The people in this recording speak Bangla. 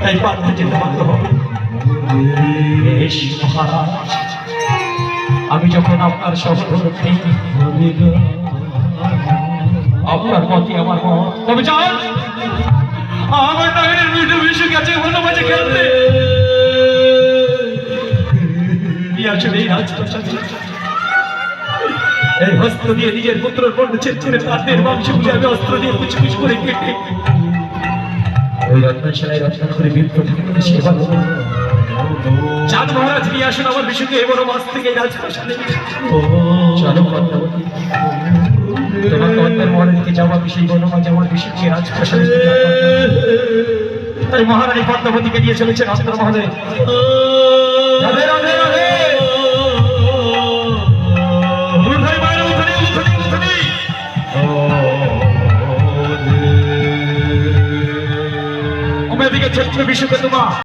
তাই পারতে যেতে পারত বেশ মহারাজ, আমি যখন আপনার সহধর্মী আপনার মতে আমার মত, তবে যান আমার নগরের মৃদু বিশু গেছে ভালো বাজে খেলতে আসলে এই রাজপ্রাসাদে এই অস্ত্র দিয়ে নিজের পুত্রের কণ্ঠে ছেড়ে তাদের মাংসগুলি আমি অস্ত্র দিয়ে কুচকুচ করে কেটে ওই রত্নশালায় রচনা করে বিপ্র ঠাকুরের সেবা করব। চাঁদ মহারাজ নিয়ে আসুন আমার বিশুকে এই বড় মাস থেকে এই রাজপ্রাসাদে। চলো পদ্মাবতী, তোমাকে অন্তর মহারাজকে যাওয়া সেই বনমাঝে আমার বিশুকে রাজপ্রাসাদে তাই মহারানী পদ্মাবতীকে দিয়ে চলেছেন অস্ত্র মহোদয়। রাধে রাধে রাধে ছেত্র বিশুকে তোমার